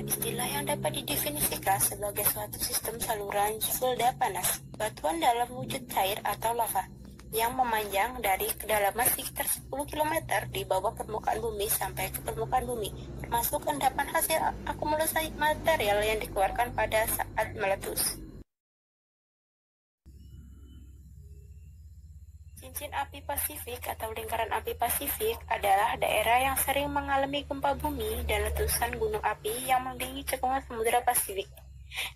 istilah yang dapat didefinisikan sebagai suatu sistem saluran selda panas, batuan dalam wujud cair atau lava, yang memanjang dari kedalaman sekitar 10 km di bawah permukaan bumi sampai ke permukaan bumi, termasuk endapan hasil akumulasi material yang dikeluarkan pada saat meletus. Cincin api Pasifik atau lingkaran api Pasifik adalah daerah yang sering mengalami gempa bumi dan letusan gunung api yang mengelilingi cekungan Samudra Pasifik.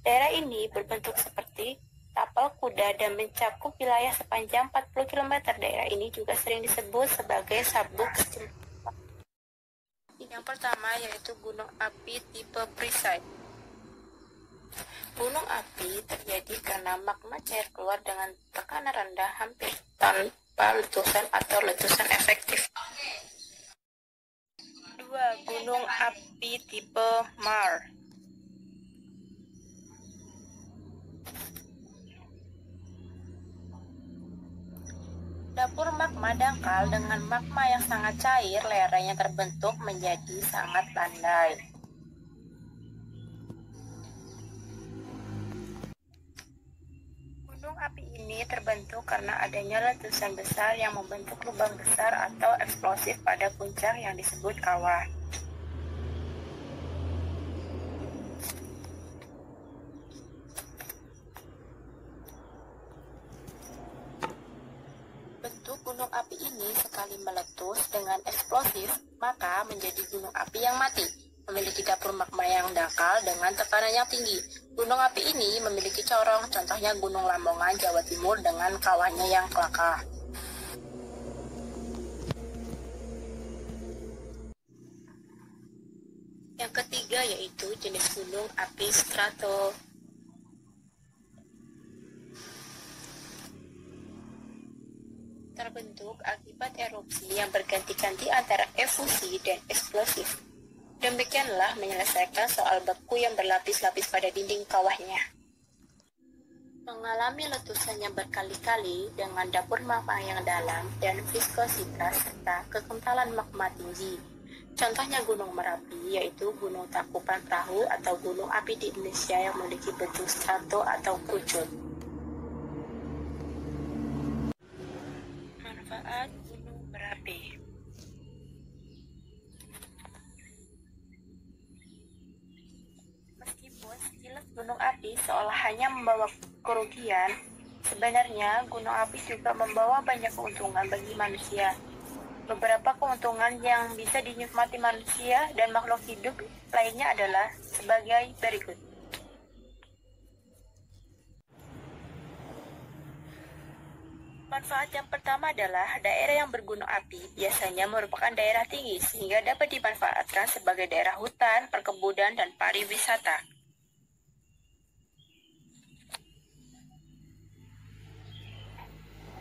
Daerah ini berbentuk seperti tapal kuda dan mencakup wilayah sepanjang 40 km. Daerah ini juga sering disebut sebagai sabuk. Yang pertama yaitu gunung api tipe Priside. Gunung api terjadi karena magma cair keluar dengan tekanan rendah hampir tanpa letusan atau letusan efektif. 2. Gunung api tipe Mar. Dapur magma dangkal dengan magma yang sangat cair, lerengnya terbentuk menjadi sangat landai. Gunung api ini terbentuk karena adanya letusan besar yang membentuk lubang besar atau eksplosif pada puncak yang disebut kawah. Bentuk gunung api ini sekali meletus dengan eksplosif, maka menjadi gunung api yang mati. Memiliki dapur magma yang dangkal dengan tekanan yang tinggi. Gunung api ini memiliki corong, contohnya Gunung Lamongan, Jawa Timur dengan kawahnya yang kelakar. Yang ketiga yaitu jenis gunung api strato. Terbentuk akibat erupsi yang berganti-ganti antara efusi dan eksplosif. Demikianlah menyelesaikan soal beku yang berlapis-lapis pada dinding kawahnya. Mengalami letusan yang berkali-kali dengan dapur magma yang dalam dan viskositas serta kekentalan magma tinggi. Contohnya Gunung Merapi, yaitu Gunung Tangkuban Perahu atau gunung api di Indonesia yang memiliki bentuk strato atau kerucut. Manfaat Gunung Merapi. Meskipun sekilas gunung api seolah hanya membawa kerugian, sebenarnya gunung api juga membawa banyak keuntungan bagi manusia. Beberapa keuntungan yang bisa dinikmati manusia dan makhluk hidup lainnya adalah sebagai berikut. Manfaat yang pertama adalah daerah yang bergunung api biasanya merupakan daerah tinggi sehingga dapat dimanfaatkan sebagai daerah hutan, perkebunan, dan pariwisata.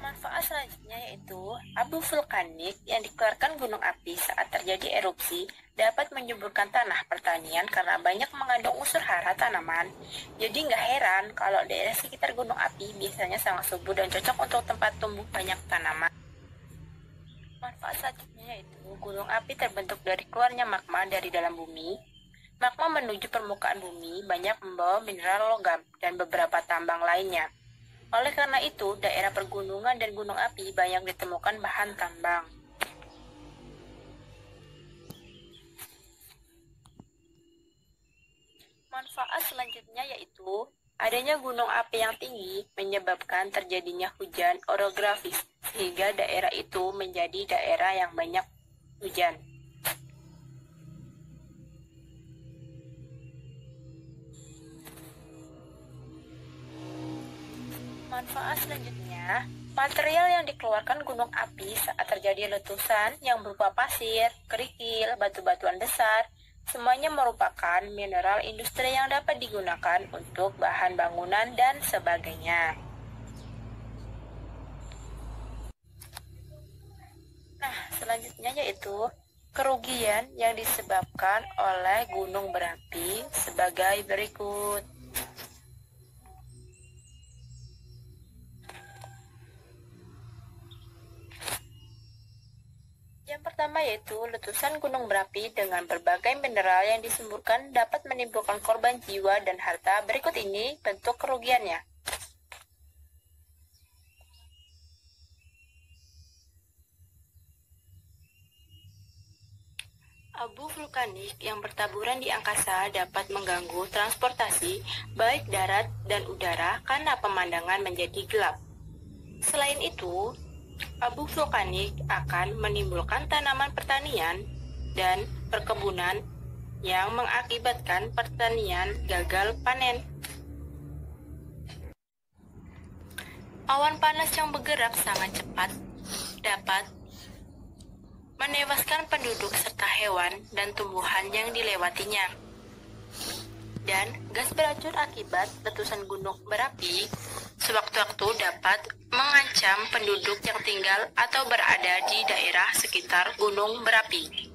Manfaat selanjutnya yaitu abu vulkanik yang dikeluarkan gunung api saat terjadi erupsi dapat menyuburkan tanah pertanian karena banyak mengandung unsur hara tanaman. Jadi nggak heran kalau daerah sekitar gunung api biasanya sangat subur dan cocok untuk tempat tumbuh banyak tanaman. Manfaat selanjutnya yaitu gunung api terbentuk dari keluarnya magma dari dalam bumi. Magma menuju permukaan bumi banyak membawa mineral logam dan beberapa tambang lainnya. Oleh karena itu, daerah pergunungan dan gunung api banyak ditemukan bahan tambang. Manfaat selanjutnya yaitu adanya gunung api yang tinggi menyebabkan terjadinya hujan orografis, sehingga daerah itu menjadi daerah yang banyak hujan. Manfaat selanjutnya, material yang dikeluarkan gunung api saat terjadi letusan yang berupa pasir, kerikil, batu-batuan besar, semuanya merupakan mineral industri yang dapat digunakan untuk bahan bangunan dan sebagainya. Nah, selanjutnya yaitu kerugian yang disebabkan oleh gunung berapi sebagai berikut. Yang pertama yaitu letusan gunung berapi dengan berbagai mineral yang disemburkan dapat menimbulkan korban jiwa dan harta. Berikut ini bentuk kerugiannya. Abu vulkanik yang bertaburan di angkasa dapat mengganggu transportasi, baik darat dan udara, karena pemandangan menjadi gelap. Selain itu, abu vulkanik akan menimbulkan tanaman pertanian dan perkebunan yang mengakibatkan pertanian gagal panen. Awan panas yang bergerak sangat cepat dapat menewaskan penduduk serta hewan dan tumbuhan yang dilewatinya. Dan gas beracun akibat letusan gunung berapi sewaktu-waktu dapat mengancam penduduk yang tinggal atau berada di daerah sekitar gunung berapi.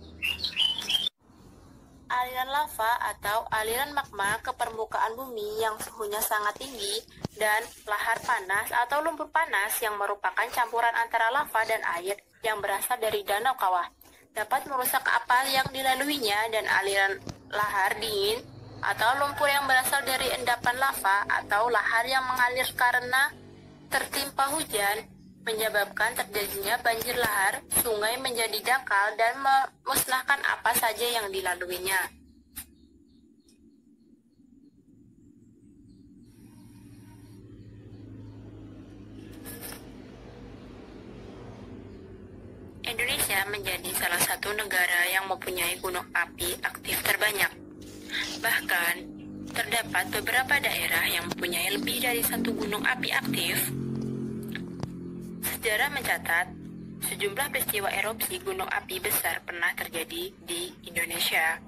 Aliran lava atau aliran magma ke permukaan bumi yang suhunya sangat tinggi dan lahar panas atau lumpur panas yang merupakan campuran antara lava dan air yang berasal dari danau kawah dapat merusak kapal yang dilaluinya, dan aliran lahar dingin atau lumpur yang berasal dari endapan lava atau lahar yang mengalir karena tertimpa hujan menyebabkan terjadinya banjir lahar, sungai menjadi dangkal dan memusnahkan apa saja yang dilaluinya. Indonesia menjadi salah satu negara yang mempunyai gunung api aktif terbanyak. Bahkan, terdapat beberapa daerah yang mempunyai lebih dari satu gunung api aktif. Sejarah mencatat, sejumlah peristiwa erupsi gunung api besar pernah terjadi di Indonesia.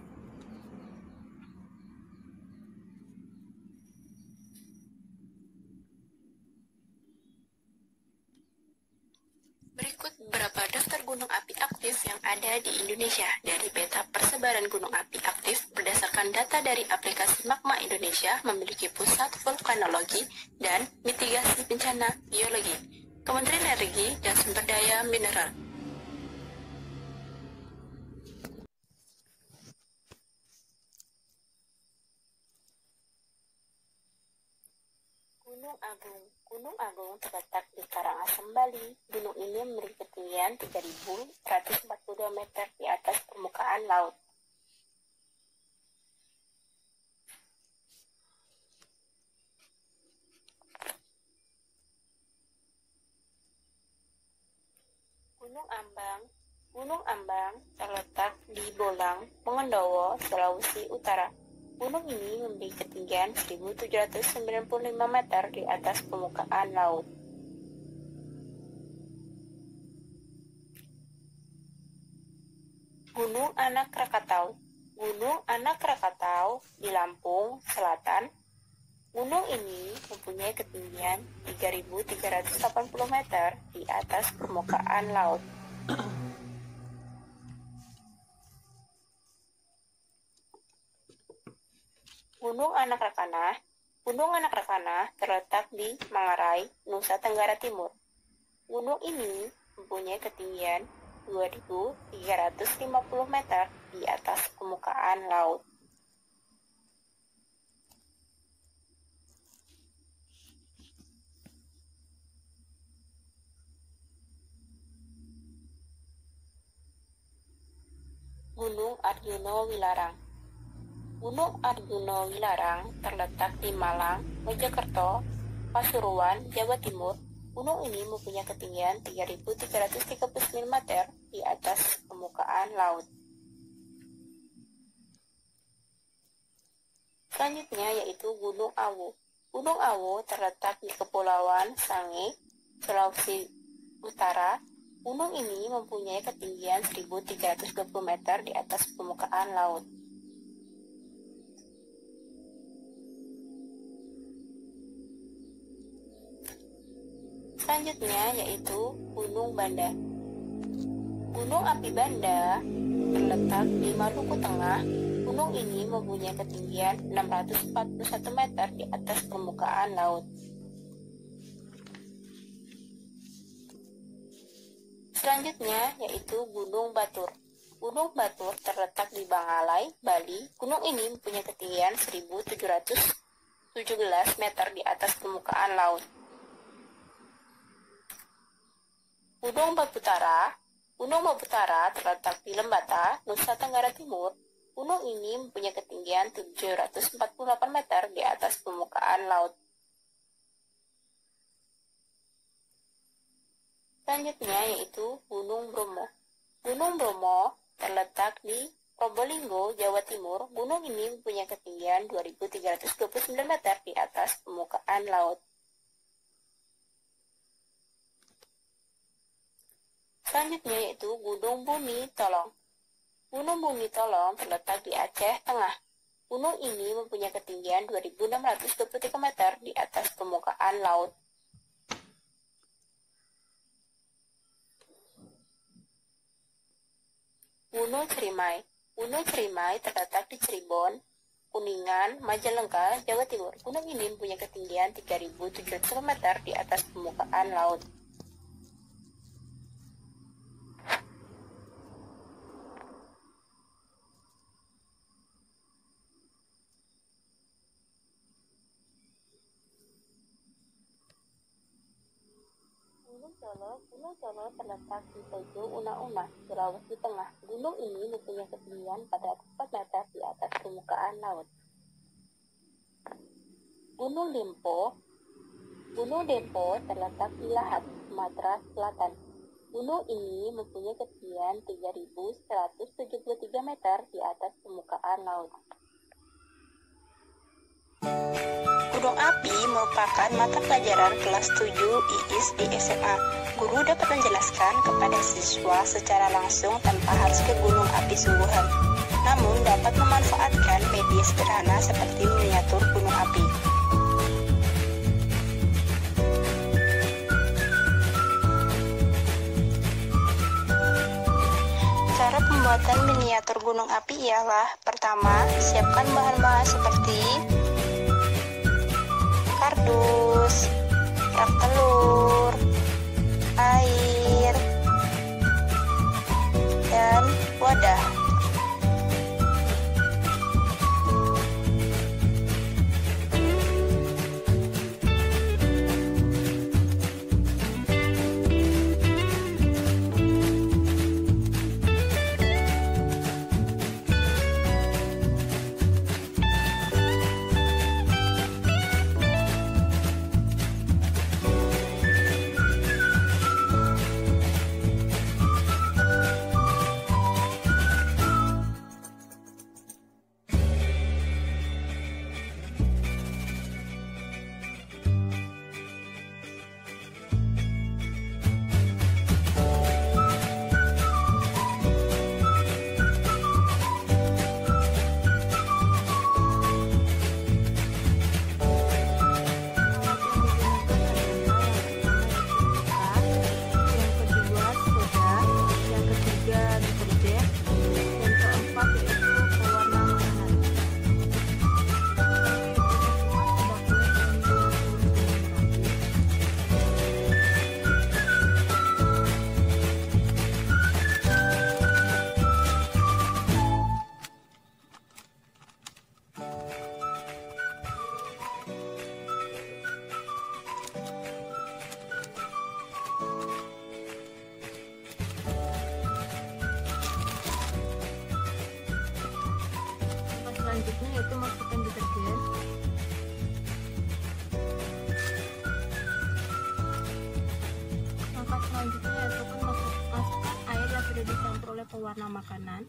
Berikut beberapa daftar gunung api aktif yang ada di Indonesia dari peta persebaran gunung api aktif berdasarkan data dari aplikasi Magma Indonesia, memiliki pusat vulkanologi dan mitigasi bencana geologi, Kementerian Energi dan Sumber Daya Mineral. Gunung Agung. Gunung Agung terletak di Karangasem, Bali. Gunung ini memiliki ketinggian 3.142 meter di atas permukaan laut. Gunung Ambang. Gunung Ambang terletak di Bolang, Pengendowo, Sulawesi Utara. Gunung ini memiliki ketinggian 1.795 meter di atas permukaan laut. Gunung Anak Krakatau. Gunung Anak Krakatau di Lampung Selatan. Gunung ini mempunyai ketinggian 3.380 meter di atas permukaan laut. Gunung Anak Rakatau. Gunung Anak Rakatau terletak di Manggarai, Nusa Tenggara Timur. Gunung ini mempunyai ketinggian 2.350 meter di atas permukaan laut. Gunung Arjuna Wilarang. Gunung Arjuna Wilarang terletak di Malang, Mojokerto, Pasuruan, Jawa Timur. Gunung ini mempunyai ketinggian 3.339 meter di atas permukaan laut. Selanjutnya yaitu Gunung Awu. Gunung Awu terletak di Kepulauan Sangihe, Sulawesi Utara. Gunung ini mempunyai ketinggian 1.320 meter di atas permukaan laut. Selanjutnya yaitu Gunung Banda. Gunung api Banda terletak di Maluku Tengah. Gunung ini mempunyai ketinggian 641 meter di atas permukaan laut. Selanjutnya yaitu Gunung Batur. Gunung Batur terletak di Bangalai, Bali. Gunung ini mempunyai ketinggian 1.717 meter di atas permukaan laut. Gunung Baputara. Gunung Baputara terletak di Lembata, Nusa Tenggara Timur. Gunung ini mempunyai ketinggian 748 meter di atas permukaan laut. Selanjutnya yaitu Gunung Bromo. Gunung Bromo terletak di Probolinggo, Jawa Timur. Gunung ini mempunyai ketinggian 2.329 meter di atas permukaan laut. Selanjutnya yaitu Gunung Bumi Tolong. Gunung Bumi Tolong terletak di Aceh Tengah. Gunung ini mempunyai ketinggian 2.623 meter di atas permukaan laut. Gunung Cirimai. Gunung Cirimai terletak di Cirebon, Kuningan, Majalengka, Jawa Timur. Gunung ini mempunyai ketinggian 3.700 meter di atas permukaan laut. Gunung Solo terletak di Tojo Una-Una, Sulawesi Tengah. Gunung ini mempunyai ketinggian 404 meter di atas permukaan laut. Gunung Dempo. Gunung Dempo terletak di Lahat, Sumatera Selatan. Gunung ini mempunyai ketinggian 3.173 meter di atas permukaan laut. Gunung api merupakan mata pelajaran kelas 7 IIS di SMA. Guru dapat menjelaskan kepada siswa secara langsung tanpa harus ke gunung api sungguhan, namun dapat memanfaatkan media sederhana seperti miniatur gunung api. Cara pembuatan miniatur gunung api ialah: pertama, siapkan bahan-bahan seperti kardus, kerak telur, air, dan wadah. Selanjutnya yaitu masukkan deterjen. Langkah selanjutnya yaitu masukkan air yang sudah dicampur oleh pewarna makanan.